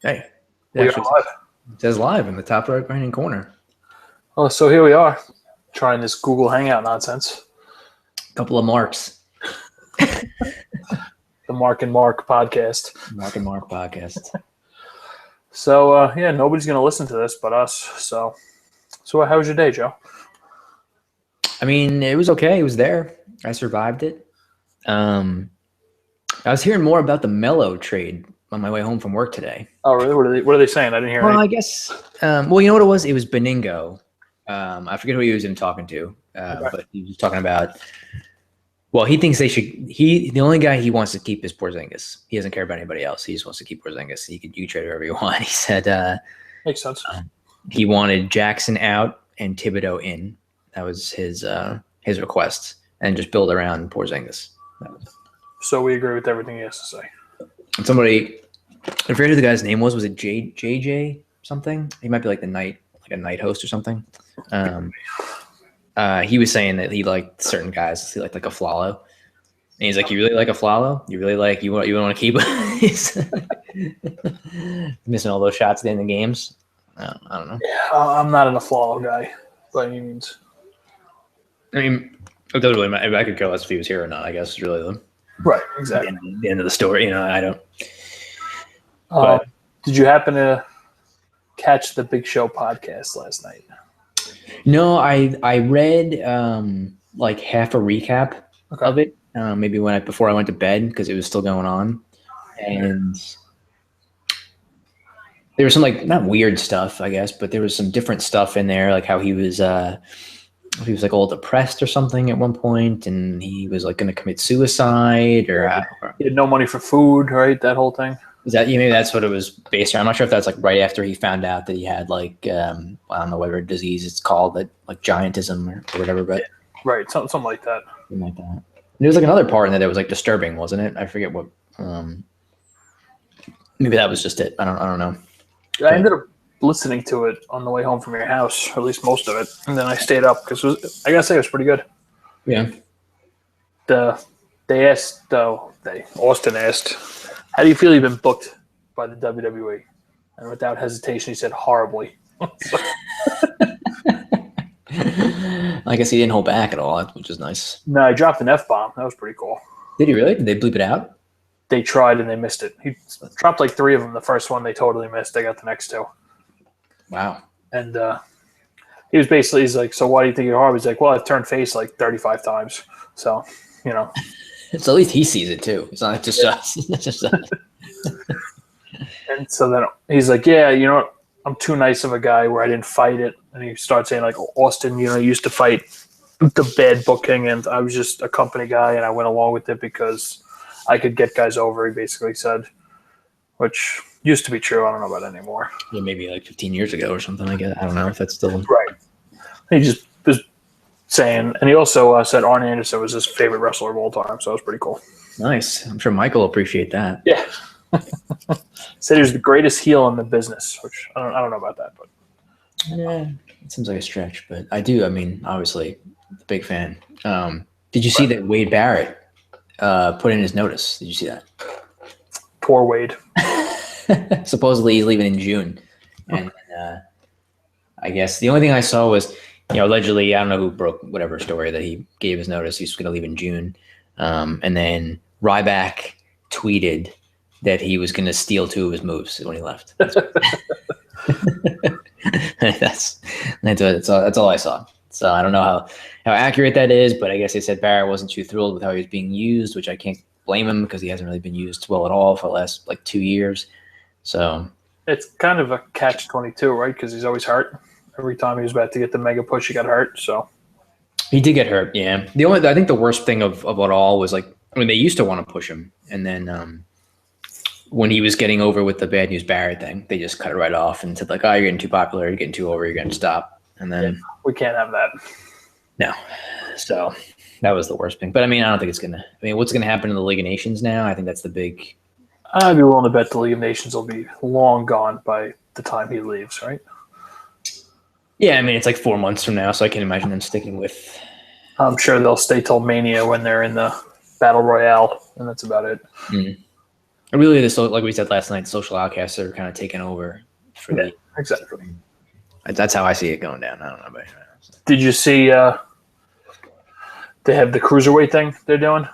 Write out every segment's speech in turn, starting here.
Hey, it We are actually live. says live in the top right hand corner. Oh, so here we are, trying this Google Hangout nonsense. A couple of marks. The Mark and Mark podcast. Mark and Mark podcast. So yeah, nobody's gonna listen to this but us. So how was your day, Joe? I mean, it was okay. It was there. I survived it. I was hearing more about the Mello trade on my way home from work today. Oh, really? What are they saying? I didn't hear Well, anything. I guess. Well, you know what it was? It was Beningo. I forget who he was even talking to, Okay. but he was talking about. Well, he thinks they should. The only guy he wants to keep is Porzingis. He doesn't care about anybody else. He just wants to keep Porzingis. You can trade whoever you want. He said Makes sense. he wanted Jackson out and Thibodeau in. That was his request, and just build around Porzingis. So we agree with everything he has to say. And somebody, I forget who the guy's name was. Was it JJ something? He might be like a night host or something. He was saying that he liked certain guys. He liked like a Flalo. And he's like, "You really like a Flalo? You really like you want to keep He's missing all those shots at the end of games." I don't know. Yeah, I'm not an Aflalo guy by any means. I mean, it doesn't really matter. I could care less if he was here or not. I guess is really Right, exactly. the end of the story. You know, I don't. Did you happen to catch the Big Show podcast last night? No, I read like half a recap of it. Maybe before I went to bed because it was still going on, and there was some like not weird stuff, I guess, but there was some different stuff in there, like how he was like all depressed or something at one point, and he was like going to commit suicide, or He had no money for food, right? That whole thing. is that maybe that's what it was based on? I'm not sure if that's like right after he found out that he had like I don't know whatever disease it's called, that like giantism or whatever, but Right, something like that. something like that. And there was like another part in there that was like disturbing, wasn't it? I forget what. Maybe that was just it. I don't know. I ended up listening to it on the way home from your house, or at least most of it, and then I stayed up because I gotta say it was pretty good. Yeah. Austin asked, "How do you feel you've been booked by the WWE?" And without hesitation, he said, "Horribly." I guess he didn't hold back at all, which is nice. No, I dropped an F-bomb. That was pretty cool. Did he really? Did they bleep it out? They tried and they missed it. He dropped like 3 of them. The first one they totally missed. They got the next 2. Wow. And he's like, "So why do you think you're horrible?" He's like, "Well, I've turned face like 35 times. So, you know." So at least he sees it too. It's not just us. It's just us. And so then he's like, "Yeah, you know what? I'm too nice of a guy where I didn't fight it." And he starts saying like, "Austin, used to fight the bad booking, and I was just a company guy, and I went along with it because I could get guys over." He basically said, which used to be true. I don't know about it anymore. Yeah, maybe like 15 years ago or something. I guess I don't know if that's still Right. He just was saying, and he also said Arn Anderson was his favorite wrestler of all time. So it was pretty cool. nice. I'm sure Michael will appreciate that. Yeah. Said he was the greatest heel in the business, which I don't know about that, but Yeah, it seems like a stretch, but I do. I mean, obviously, a big fan. Did you see that Wade Barrett put in his notice? Did you see that? poor Wade. Supposedly he's leaving in June, and I guess the only thing I saw was, allegedly, I don't know who broke whatever story that he gave his notice. He's going to leave in June, and then Ryback tweeted that he was going to steal 2 of his moves when he left. That's all I saw. So I don't know how accurate that is, but I guess they said Barrett wasn't too thrilled with how he was being used, which I can't blame him because he hasn't really been used well at all for the last like 2 years. So It's kind of a catch-22, right? Because he's always hurt. Every time he was about to get the mega push, he got hurt. So he did get hurt. Yeah. I think the worst thing of it all was like, I mean, they used to want to push him, and then when he was getting over with the Bad News Barrett thing, they just cut it right off and said like, "Oh, you're getting too popular. You're getting too over. You're going to stop." And then we can't have that. no. So that was the worst thing. But I mean, I don't think it's going to. I mean, what's going to happen in the League of Nations now? I think that's the big. I'd be willing to bet the League of Nations will be long gone by the time he leaves, right? Yeah, I mean, it's like 4 months from now, so I can imagine them sticking with. I'm sure they'll stay till Mania when they're in the Battle Royale, and that's about it. Mm. Really, like we said last night, the social outcasts are kind of taking over for Yeah, exactly. That's how I see it going down. I don't know about you. Did you see they have the cruiserweight thing they're doing?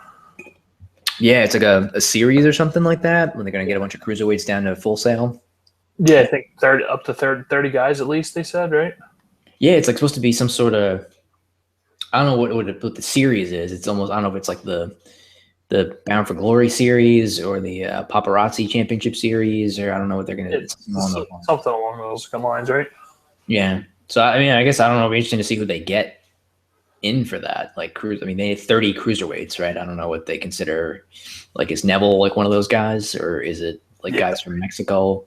Yeah, it's like a series or something like that when they're going to get a bunch of cruiserweights down to Full Sail. Yeah, I think 30, up to 30 guys at least, they said, right? Yeah, it's like supposed to be some sort of, I don't know what the series is. It's almost, I don't know if it's like the Bound for Glory series or the Paparazzi Championship series, or I don't know what they're going to do. Something along those lines, right? Yeah. So, I mean, I guess I don't know. It'll be interesting to see who they get in for that. Like, cruise. I mean, they have 30 cruiserweights, right? I don't know what they consider. Like, is Neville like one of those guys, or is it like guys from Mexico?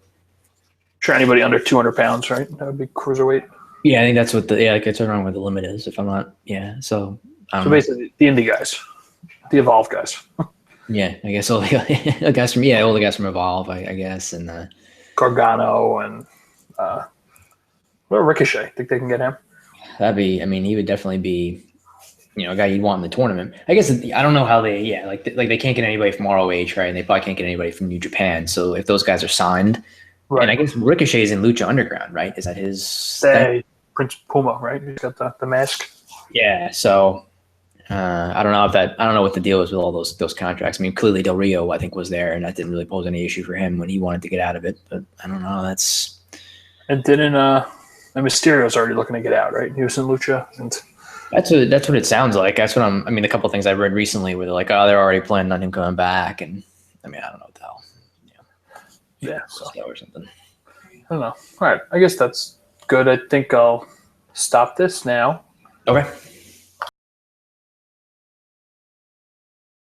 Sure, anybody under 200 pounds, right? That would be cruiserweight. Yeah, I think that's what like I turn around where the limit is, if I'm not. Yeah. So, basically, the indie guys, the Evolve guys. Yeah, I guess all the guys from all the guys from Evolve, I guess, and Gargano and Ricochet. Think they can get him? That'd be. I mean, he would definitely be, a guy you'd want in the tournament. I guess I don't know how they. Like they can't get anybody from ROH, right? And they probably can't get anybody from New Japan. So if those guys are signed, right. And I guess Ricochet's in Lucha Underground, right? Is that his? Prince Puma, right? He's got the mask. Yeah. So. I don't know I don't know what the deal is with all those contracts. I mean, clearly Del Rio, I think, was there, and that didn't really pose any issue for him when he wanted to get out of it. But I don't know. And didn't Mysterio's already looking to get out, right? He was in Lucha, and that's what it sounds like. That's what I mean, a couple of things I've read recently where they're like, oh, they're already planning on him coming back, and I mean, I don't know what the hell. Yeah. So. Or something. I don't know. All right, I guess that's good. I think I'll stop this now. Okay.